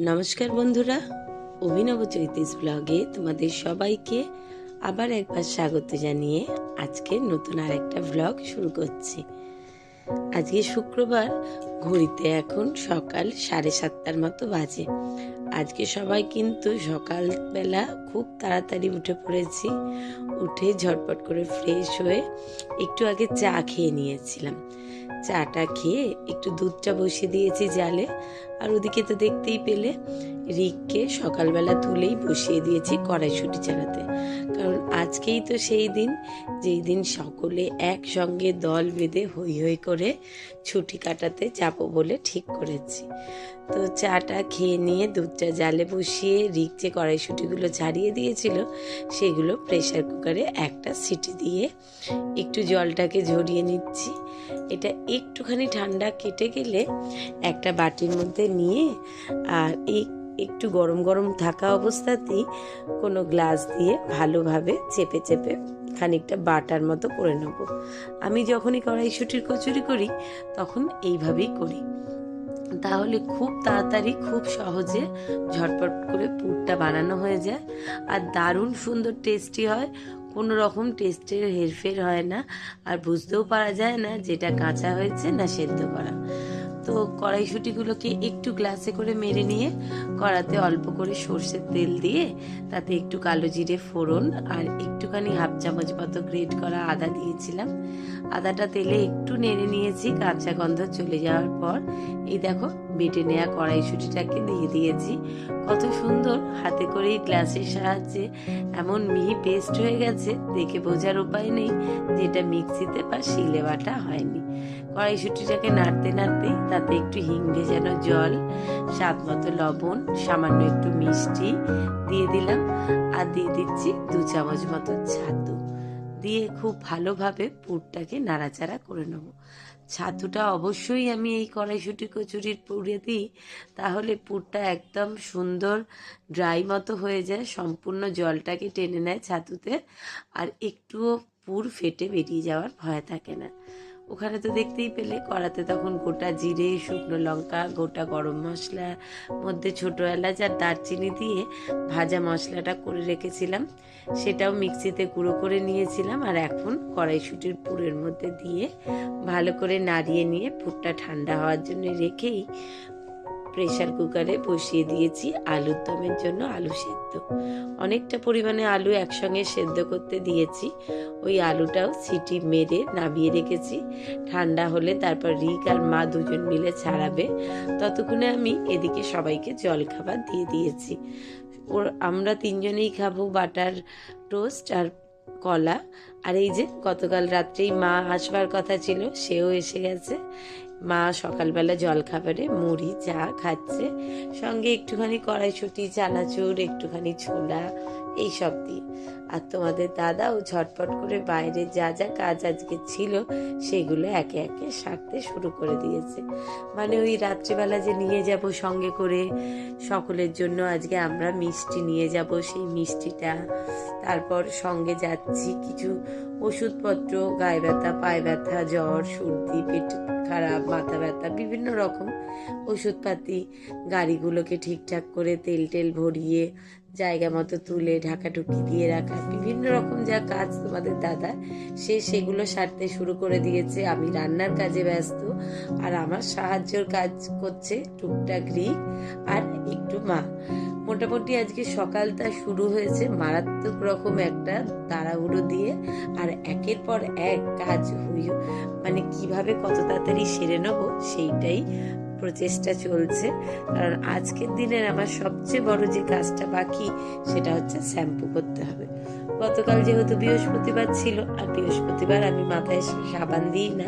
নমস্কার বন্ধুরা, অভিনব চৈতিস ব্লগে তোমাদের সবাইকে আবার একবার স্বাগত জানিয়ে আজকে নতুন আরেকটা ব্লগ শুরু করছি। আজকে শুক্রবার, ঘড়িতে এখন সকাল 7:30 মতো বাজে। আজকে সবাই কিন্তু সকালবেলা খুব তাড়াতাড়ি উঠে পড়েছি। উঠে ঝটপট করে ফ্রেশ হয়ে একটু আগে চা খেয়ে নিয়েছিলাম। চাটা খেয়ে একটু দুধটা বসিয়ে দিয়েছি জালে। আর ওদিকে তো দেখতেই পেলে রিককে সকালবেলা তুলেই বসিয়ে দিয়েছি কড়াইশুঁটি চালাতে। কারণ আজকেই তো সেই দিন যেই দিন সকলে একসঙ্গে দল বেঁধে হই হই করে ছুটি কাটাতে যাবো বলে ঠিক করেছি। তো চাটা খেয়ে নিয়ে দুধটা জালে বসিয়ে রিক যে কড়াইশুঁটিগুলো ছাড়িয়ে দিয়েছিল সেগুলো প্রেসার কুকারে একটা সিটি দিয়ে একটু জলটাকে ঝরিয়ে নিচ্ছি। এটা একটুখানি ঠান্ডা কেটে গেলে একটা বাটির মধ্যে নিয়ে আর একটু গরম গরম থাকা অবস্থাতেই কোনো গ্লাস দিয়ে ভালোভাবে চেপে চেপে খানিকটা বাটার মতো করে নেব। আমি যখনই কড়াইশুঁটির কচুরি করি তখন এইভাবেই করি, তাহলে খুব তাড়াতাড়ি খুব সহজে ঝটপট করে পুরটা বানানো হয়ে যায় আর দারুণ সুন্দর টেস্টি হয়। কোনো রকম টেস্টের হেরফের হয় না আর বুঝতেও পারা যায় না যেটা কাঁচা হয়েছে না সেদ্ধ করা। তো কড়াইশুঁটিগুলোকে একটু গ্লাসে করে মেরে নিয়ে কড়াতে অল্প করে সর্ষের তেল দিয়ে তাতে একটু কালো জিরে ফোড়ন আর একটুখানি হাফ চামচ মতো গ্রেট করা আদা দিয়েছিলাম। আদাটা তেলে একটু নেড়ে নিয়েছি, কাঁচা গন্ধ চলে যাওয়ার পর এই দেখো বেটে নেওয়া কড়াইশুঁটিটাকে দিয়ে দিয়েছি। কত সুন্দর হাতে করে এই গ্লাসের সাহায্যে এমন মিহি পেস্ট হয়ে গেছে, দেখে বোঝার উপায় নেই যেটা মিক্সিতে বা শিলে বাটা হয়নি। কড়াইশুঁটিটাকে নাড়তে নাড়তেই তাতে একটু হিং ভেজানো জল, স্বাদ মতো লবণ, সামান্য একটু মিষ্টি দিয়ে দিলাম আর দিয়ে দিচ্ছি 2 চামচ মতো ছাতু দিয়ে খুব ভালোভাবে পুরটাকে নাড়াচাড়া করে নেব। ছাতুটা অবশ্যই আমি এই কড়াইশুঁটি কচুরির পুরে দিই, তাহলে পুরটা একদম সুন্দর ড্রাই মতো হয়ে যায়, সম্পূর্ণ জলটাকে টেনে নেয় ছাতুতে আর একটুও পুর ফেটে বেরিয়ে যাওয়ার ভয় থাকে না। ওখানে তো দেখতেই পেলে কড়াতে তখন গোটা জিরে, শুকনো লঙ্কা, গোটা গরম মশলার মধ্যে ছোটো এলাচ আর দারচিনি দিয়ে ভাজা মশলাটা করে রেখেছিলাম, সেটাও মিক্সিতে গুঁড়ো করে নিয়েছিলাম আর এখন কড়াইশুঁটির পুরের মধ্যে দিয়ে ভালো করে নাড়িয়ে নিয়ে পুরটা ঠান্ডা হওয়ার জন্য রেখেই প্রেসার কুকারে বসিয়ে দিয়েছি আলুর দমের জন্য আলু সেদ্ধ। অনেকটা পরিমাণে আলু একসঙ্গে সেদ্ধ করতে দিয়েছি। ওই আলুটাও সিটি মেরে নামিয়ে রেখেছি, ঠান্ডা হলে তারপর রিক আর মা দুজন মিলে ছাড়াবে। ততক্ষণে আমি এদিকে সবাইকে জলখাবার দিয়ে দিয়েছি। আমরা 3 জনেই খাবো বাটার টোস্ট আর কলা। আর এই যে গতকাল রাত্রেই মা আসবার কথা ছিল, সেও এসে গেছে। মা সকালবেলা জলখাবারে মুড়ি চা খাচ্ছে, সঙ্গে একটুখানি কড়াইশুঁটি, চানাচুর, একটুখানি ছোলা এইসব দিয়ে। আর তোমাদের দাদাও ঝটপট করে বাইরে যা যা কাজ আজকে ছিল সেগুলো একে একে সারতে শুরু করে দিয়েছে। মানে ওই রাত্রিবেলা যে নিয়ে যাব সঙ্গে করে সকলের জন্য, আজকে আমরা মিষ্টি নিয়ে যাব, সেই মিষ্টিটা, তারপর সঙ্গে যাচ্ছি কিছু ওষুধপত্র, গায়ে ব্যথা, পায়ে ব্যথা, জ্বর, সর্দি, পেট খারাপ, মাথা ব্যথা, বিভিন্ন রকম ওষুধপাতি গাড়িগুলোকে ঠিকঠাক করে তেল টেল ভরিয়ে জায়গা মতো তুলে ঢাকাঢুকি দিয়ে রাখা, বিভিন্ন রকম যা কাজ তোমাদের দাদা সেগুলো সারতে শুরু করে দিয়েছে। আমি রান্নার কাজে ব্যস্ত আর আমার সাহায্যর কাজ করছে টুকটাক রিক আর একটু মা। মোটামুটি আজকে সকালটা শুরু হয়েছে মারাত্মক রকম একটা তাড়াহুড়ো দিয়ে, আর একের পর এক কাজ মানে কিভাবে কত তাড়াতাড়ি সেরে নেবো সেইটাই প্রচেষ্টা চলছে। কারণ আজকের দিনের আমার সবচেয়ে বড় যে কাজটা বাকি সেটা হচ্ছে শ্যাম্পু করতে হবে। গতকাল যেহেতু বৃহস্পতিবার ছিল আর বৃহস্পতিবার আমি মাথায় সাবান দিই না,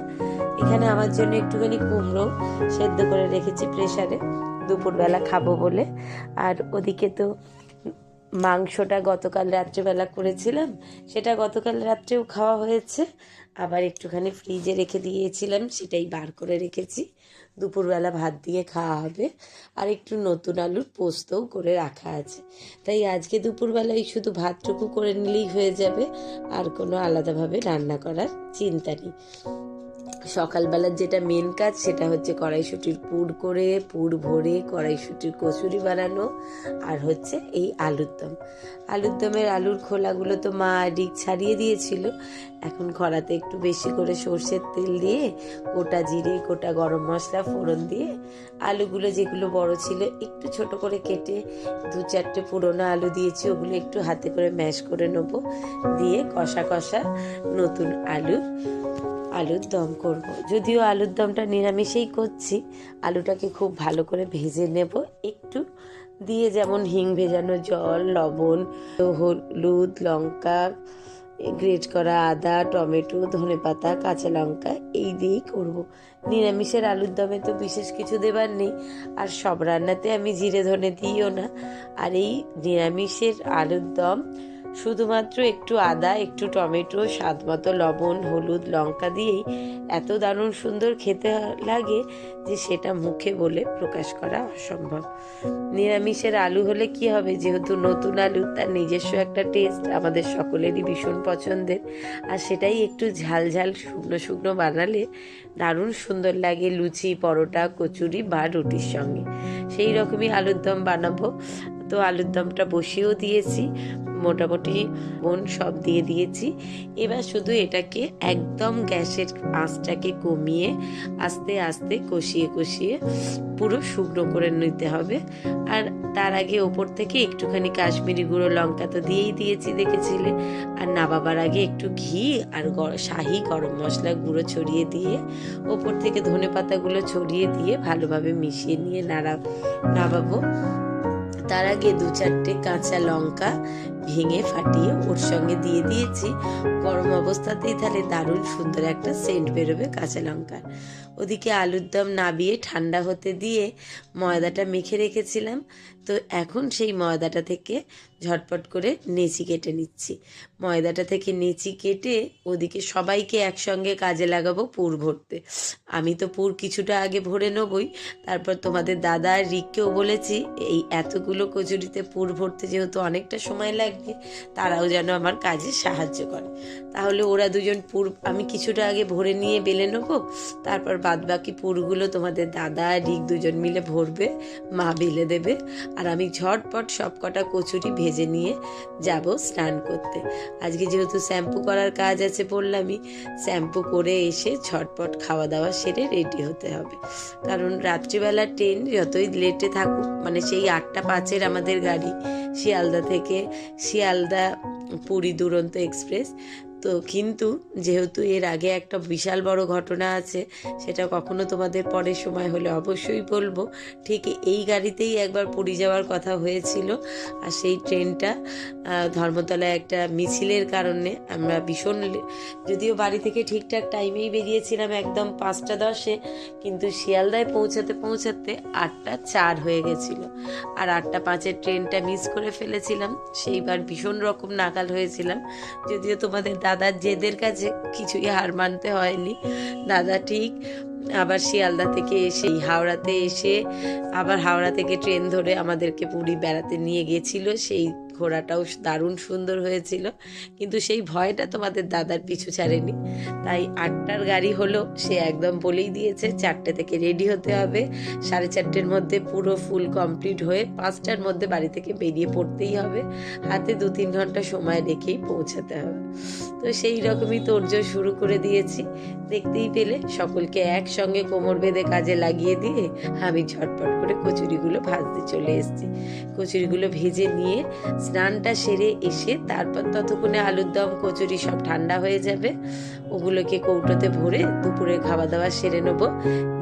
এখানে আমার জন্য একটুখানি কুমড়ো সেদ্ধ করে রেখেছি প্রেসারে, দুপুরবেলা খাবো বলে। আর ওদিকে তো মাংসটা গতকাল রাত্রেবেলা করেছিলাম, সেটা গতকাল রাত্রেও খাওয়া হয়েছে, আবার একটুখানি ফ্রিজে রেখে দিয়েছিলাম, সেটাই বার করে রেখেছি, দুপুরবেলা ভাত দিয়ে খাওয়া হবে। আর একটু নতুন আলুর পোস্তও করে রাখা আছে, তাই আজকে দুপুরবেলায় শুধু ভাতটুকু করে নিলেই হয়ে যাবে, আর কোনো আলাদাভাবে রান্না করার চিন্তা নেই। সকালবেলার যেটা মেন কাজ সেটা হচ্ছে কড়াইশুঁটির পুর ভরে কড়াইশুঁটির কচুরি বানানো, আর হচ্ছে এই আলুর দম। আলুর দমের আলুর খোলাগুলো তো মা ডিগ ছাড়িয়ে দিয়েছিল। এখন কড়াতে একটু বেশি করে সর্ষের তেল দিয়ে গোটা জিরে গোটা গরম মশলা ফোড়ন দিয়ে আলুগুলো যেগুলো বড় ছিল একটু ছোট করে কেটে 2-4টে পুরোনো আলু দিয়েছি, ওগুলো একটু হাতে করে ম্যাশ করে নেবো, দিয়ে কষা কষা নতুন আলুর দম করব। যদিও আলুর দমটা নিরামিষেই করছি, আলুটাকে খুব ভালো করে ভেজে নেব একটু দিয়ে, যেমন হিং ভেজানো জল, লবণ, হলুদ, লঙ্কা, গ্রেট করা আদা, টমেটো, ধনেপাতা, কাঁচা লঙ্কা এই দিয়েই করব। নিরামিষের আলুর দমে তো বিশেষ কিছু দেবার নেই, আর সব রান্নাতে আমি জিরে ধনে দিইও না। আর এই নিরামিষের আলুর দম শুধুমাত্র একটু আদা, একটু টমেটো, স্বাদ মতো লবণ, হলুদ, লঙ্কা দিয়েই এত দারুণ সুন্দর খেতে লাগে যে সেটা মুখে বলে প্রকাশ করা অসম্ভব। নিরামিষের আলু হলে কি হবে, যেহেতু নতুন আলু, তার নিজস্ব একটা টেস্ট আমাদের সকলেরই ভীষণ পছন্দের, আর সেটাই একটু ঝাল ঝাল শুকনো শুকনো বানালে দারুণ সুন্দর লাগে লুচি, পরোটা, কচুরি বা রুটির সঙ্গে। সেই রকমই আলুর দম বানাবো। তো আলুর দমটা বসিয়েও দিয়েছি, মোটামুটি সব দিয়ে দিয়েছি। এবার শুধু এটাকে একদম গ্যাসের আঁচটাকে কমিয়ে আস্তে আস্তে কষিয়ে কষিয়ে পুরো শুকনো করে নিতে হবে। আর তার আগে ওপর থেকে একটুখানি কাশ্মীরি গুঁড়ো লঙ্কা তো দিয়েই দিয়েছি, দেখেছিলে। আর নামাবার আগে একটু ঘি আর শাহি গরম মশলা গুঁড়ো ছড়িয়ে দিয়ে ওপর থেকে ধনেপাতাগুলো ছড়িয়ে দিয়ে ভালোভাবে মিশিয়ে নিয়ে নামাবো। তার আগে 2-4টে কাঁচা লঙ্কা ভেঙে ফাটিয়ে ওর সঙ্গে দিয়ে দিয়েছি। গরম অবস্থাতেই তাহলে দারুণ সুন্দর একটা সেন্ট বেরোবে কাঁচা লঙ্কার। ওদিকে আলুর দম নাবিয়ে ঠান্ডা হতে দিয়ে ময়দাটা মেখে রেখেছিলাম। তো এখন সেই ময়দাটা থেকে ঝটপট করে নেচি কেটে নিচ্ছি। ময়দাটা থেকে নেচি কেটে ওদিকে সবাইকে একসঙ্গে কাজে লাগাবো পুর ভরতে। আমি তো পুর কিছুটা আগে ভরে নেবই, তারপর তোমাদের দাদা আর রিককেও বলেছি এই এতগুলো কচুরিতে পুর ভরতে যেহেতু অনেকটা সময় লাগবে, তারাও যেন আমার কাজে সাহায্য করে। তাহলে ওরা দুজন পুর আমি কিছুটা আগে ভরে নিয়ে বেলে নেবো, তারপর বাদবাকি পুরগুলো তোমাদের দাদা আর রিক দুজন মিলে ভরবে, মা বেলে দেবে, আর আমি ঝটপট সব কটা কচুরি ভেজে নিয়ে যাব স্নান করতে। আজকে যেহেতু শ্যাম্পু করার কাজ আছে বললামই, শ্যাম্পু করে এসে ঝটপট খাওয়া দাওয়া সেরে রেডি হতে হবে। কারণ রাত্রিবেলা ট্রেন যতই লেটে থাকুক, মানে সেই 8:05 আমাদের গাড়ি শিয়ালদা পুরী দুরন্ত এক্সপ্রেস। তো কিন্তু যেহেতু এর আগে একটা বিশাল বড় ঘটনা আছে, সেটা কখনো তোমাদের পরের সময় হলে অবশ্যই বলবো। ঠিক এই গাড়িতেই একবার পুরী যাওয়ার কথা হয়েছিল, আর সেই ট্রেনটা ধর্মতলায় একটা মিছিলের কারণে আমরা যদিও বাড়ি থেকে ঠিকঠাক টাইমেই বেরিয়েছিলাম একদম 5:10, কিন্তু শিয়ালদায় পৌঁছাতে 8:04 হয়ে গেছিলো, আর 8:05 ট্রেনটা মিস করে ফেলেছিলাম। সেইবার ভীষণ রকম নাকাল হয়েছিলাম। যদিও তোমাদের দাদার জেদের কাছে কিছুই হার মানতে হয়নি। দাদা ঠিক আবার শিয়ালদা থেকে এসে হাওড়াতে এসে আবার হাওড়া থেকে ট্রেন ধরে আমাদেরকে পুরী বেড়াতে নিয়ে গেছিল। সেই ঘোরাটাও দারুণ সুন্দর হয়েছিল, কিন্তু সেই ভয়টা তোমাদের দাদার পিছু ছাড়েনি। তাই 8টার গাড়ি হলো, সে একদম বলেই দিয়েছে 4টে থেকে রেডি হতে হবে, 4:30 মধ্যে পুরো ফুল কমপ্লিট হয়ে 5টার মধ্যে বাড়ি থেকে বেরিয়ে পড়তেই হবে, হাতে 2-3 ঘন্টা সময় রেখেই পৌঁছাতে হবে। তো সেই রকমই তোড়জোড় শুরু করে দিয়েছি। দেখতেই পেলে সকলকে একসঙ্গে কোমর বেঁধে কাজে লাগিয়ে দিয়ে আমি ঝটপট করে কচুরিগুলো ভাজতে চলে এসেছি। কচুরিগুলো ভেজে নিয়ে স্নানটা সেরে এসে তারপর ততক্ষণে আলুর দম কচুরি সব ঠান্ডা হয়ে যাবে, ওগুলোকে কৌটোতে ভরে দুপুরে খাওয়া দাওয়া সেরে নেবো,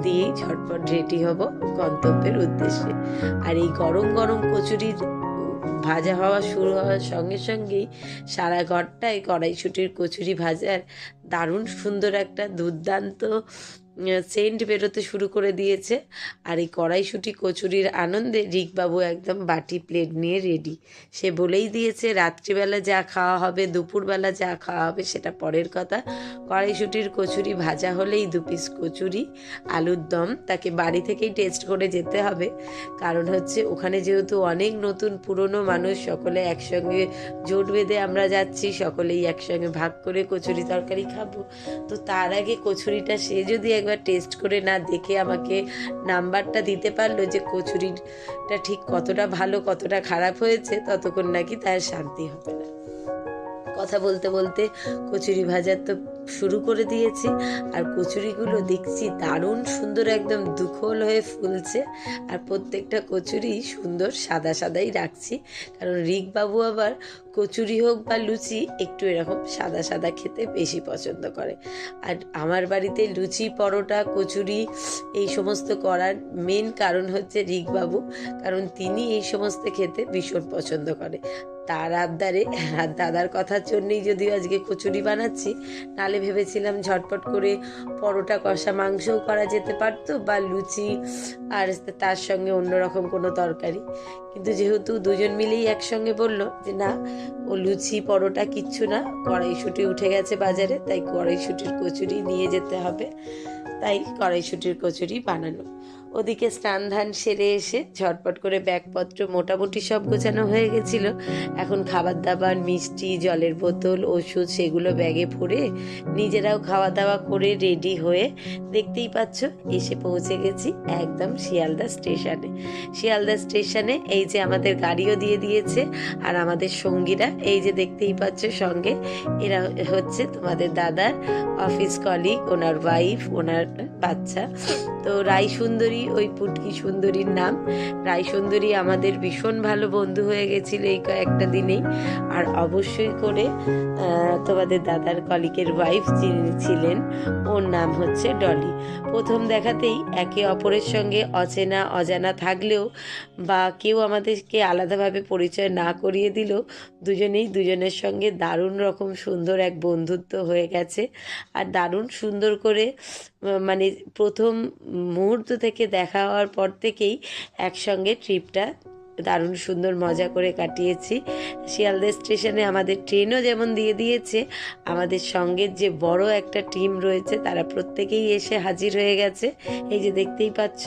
দিয়েই ঝটপট রেডি হব গন্তব্যের উদ্দেশ্যে। আর এই গরম গরম কচুরির ভাজা হওয়া শুরু হওয়ার সঙ্গে সঙ্গেই সারা ঘরটায় কড়াইশুঁটির কচুরি ভাজার দারুণ সুন্দর একটা দুর্দান্ত সেন্ট বেরোতে শুরু করে দিয়েছে। আর এই কড়াইশুঁটি কচুরির আনন্দে রিকবাবু একদম বাটি প্লেট নিয়ে রেডি। সে বলেই দিয়েছে রাত্রিবেলা যা খাওয়া হবে, দুপুরবেলা যা খাওয়া হবে সেটা পরের কথা, কড়াইশুঁটির কচুরি ভাজা হলেই 2 পিস কচুরি, আলুর দম তাকে বাড়ি থেকেই টেস্ট করে যেতে হবে। কারণ হচ্ছে ওখানে যেহেতু অনেক নতুন পুরনো মানুষ, সকলে একসঙ্গে জোট বেঁধে আমরা যাচ্ছি, সকলেই একসঙ্গে ভাগ করে কচুরি তরকারি খাবো। খাবো। তো তার আগে কচুরিটা সে যদি একবার টেস্ট করে না দেখে আমাকে নাম্বারটা দিতে পারলো যে কচুরিটা ঠিক কতটা ভালো কতটা খারাপ হয়েছে, ততক্ষণ নাকি তার শান্তি হবে না। কথা বলতে বলতে কচুরি ভাজা তো শুরু করে দিয়েছি, আর কচুরিগুলো দেখছি দারুণ সুন্দর একদম দুখোল হয়ে ফুলছে। আর প্রত্যেকটা কচুরি সুন্দর সাদা সাদাই রাখছি, কারণ রিকবাবু আবার কচুরি হোক বা লুচি একটু এরকম সাদা সাদা খেতে বেশি পছন্দ করে। আর আমার বাড়িতে লুচি পরোটা কচুরি এই সমস্ত করার মেন কারণ হচ্ছে রিকবাবু, কারণ তিনি এই সমস্ত খেতে ভীষণ পছন্দ করে। তার আবদারে আর দাদার কথার জন্যই যদিও আজকে কচুরি বানাচ্ছি, নালে ভেবেছিলাম ঝটপট করে পরোটা কষা মাংসও করা যেতে পারতো, বা লুচি আর তার সঙ্গে অন্যরকম কোনো তরকারি। কিন্তু যেহেতু দুজন মিলেই একসঙ্গে বললো যে না, ও লুচি পরোটা কিচ্ছু না, কড়াইশুঁটি উঠে গেছে বাজারে, তাই কড়াইশুঁটির কচুরি নিয়ে যেতে হবে, তাই কড়াইশুঁটির কচুরি বানানো। ওদিকে স্নান ধান সেরে এসে ঝটপট করে ব্যাগপত্র মোটামুটি সব গোছানো হয়ে গেছিল। এখন খাবার দাবার, মিষ্টি, জলের বোতল, ওষুধ সেগুলো ব্যাগে ভরে নিজেরাও খাওয়া দাওয়া করে রেডি হয়ে দেখতেই পাচ্ছ এসে পৌঁছে গেছি একদম শিয়ালদা স্টেশনে। শিয়ালদা স্টেশনে এই যে আমাদের গাড়িও দিয়ে দিয়েছে, আর আমাদের সঙ্গীরা এই যে দেখতেই পাচ্ছ সঙ্গে, এরা হচ্ছে তোমাদের দাদার অফিস কলিগ, ওনার ওয়াইফ, ওনার বাচ্চা। তো রায় সুন্দরী, ওই পুটকি সুন্দরীর নাম রায় সুন্দরী, আমাদের ভীষণ ভালো বন্ধু হয়ে গেছিল এই কয়েকটা দিনেই। আর অবশ্যই করে তোমাদের দাদার কলিগের ওয়াইফ যিনি ছিলেন, ওর নাম হচ্ছে ডলি। প্রথম দেখাতেই একে অপরের সঙ্গে অচেনা অজানা থাকলেও বা কেউ আমাদেরকে আলাদাভাবে পরিচয় না করিয়ে দিলেও দুজনেই দুজনের সঙ্গে দারুণ রকম সুন্দর এক বন্ধুত্ব হয়ে গেছে। আর দারুণ সুন্দর করে মানে প্রথম মুহূর্ত থেকে দেখা হওয়ার পর থেকেই একসঙ্গে ট্রিপটা দারুণ সুন্দর মজা করে কাটিয়েছি। শিয়ালদা স্টেশনে আমাদের ট্রেনও যেমন দিয়ে দিয়েছে, আমাদের সঙ্গে যে বড় একটা টিম রয়েছে তারা প্রত্যেকেই এসে হাজির হয়ে গেছে। এই যে দেখতেই পাচ্ছ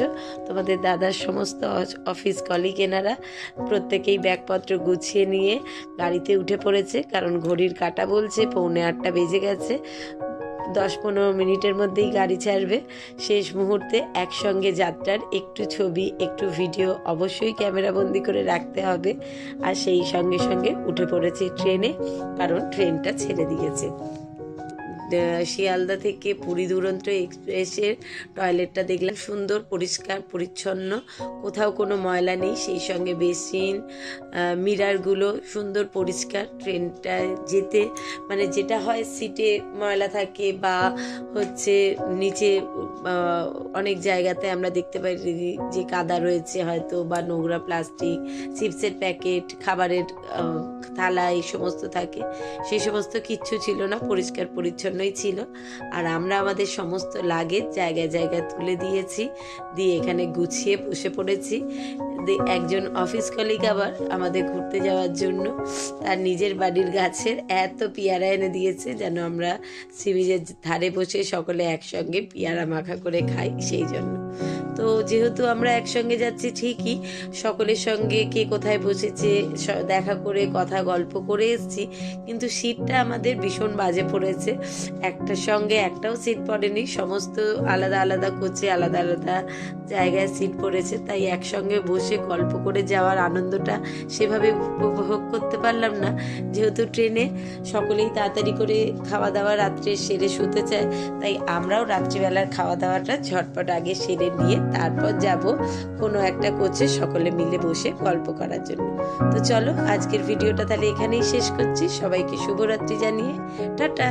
তোমাদের দাদার সমস্ত অফিস কলিগ, এনারা প্রত্যেকেই ব্যাগপত্র গুছিয়ে নিয়ে গাড়িতে উঠে পড়েছে, কারণ ঘড়ির কাঁটা বলছে 8:45 বেজে গেছে। 10-15 মিনিটের মধ্যেই গাড়ি ছাড়বে। শেষ মুহূর্তে একসঙ্গে যাত্রার একটু ছবি একটু ভিডিও অবশ্যই ক্যামেরাবন্দি করে রাখতে হবে। আর সেই সঙ্গে সঙ্গে উঠে পড়েছে ট্রেনে, কারণ ট্রেনটা ছেড়ে দিয়েছে। শিয়ালদা থেকে পুরী দুরন্ত এক্সপ্রেসের টয়লেটটা দেখলাম সুন্দর পরিষ্কার পরিচ্ছন্ন, কোথাও কোনো ময়লা নেই, সেই সঙ্গে বেসিন মিরারগুলো সুন্দর পরিষ্কার। ট্রেনটায় যেতে মানে যেটা হয় সিটে ময়লা থাকে বা হচ্ছে নিচে অনেক জায়গাতে আমরা দেখতে পাই যে কাদা রয়েছে হয়তো, বা নোংরা প্লাস্টিক, চিপসের প্যাকেট, খাবারের থালা এই সমস্ত থাকে, সেই সমস্ত কিচ্ছু ছিল না, পরিষ্কার পরিচ্ছন্নই ছিল। আর আমরা আমাদের সমস্ত লাগেজ জায়গায় জায়গায় তুলে দিয়েছি, দিয়ে এখানে গুছিয়ে বসে পড়েছি। একজন অফিস কলিগ আবার আমাদের ঘুরতে যাওয়ার জন্য তার নিজের বাড়ির গাছের এত পেয়ারা এনে দিয়েছে যেন আমরা সি বিচের ধারে বসে সকলে একসঙ্গে পেয়ারা মাখা করে খাই, সেই জন্য। তো যেহেতু আমরা একসঙ্গে যাচ্ছি ঠিকই, সকলের সঙ্গে কে কোথায় বসেছে দেখা করে কথা গল্প করে এসছি, কিন্তু সিটটা আমাদের ভীষণ বাজে পড়েছে। একটার সঙ্গে একটাও সিট পড়েনি, সমস্ত আলাদা আলাদা কোচে আলাদা আলাদা জায়গায় সিট পড়েছে, তাই একসঙ্গে বসে গল্প করে যাওয়ার আনন্দটা সেভাবে উপভোগ করতে পারলাম না। যেহেতু ট্রেনে সকলেই তাড়াতাড়ি করে খাওয়া দাওয়া রাত্রে সেরে শুতে চায়, তাই আমরাও রাত্রিবেলার খাওয়া দাওয়াটা ঝটপট আগে সেরে নিয়ে তারপর যাব কোনো একটা কোচে সকলে মিলে বসে গল্প করার জন্য। তো চলো আজকের ভিডিওটা তাহলে এখানেই শেষ করছি। সবাইকে শুভরাত্রি জানিয়ে টাটা।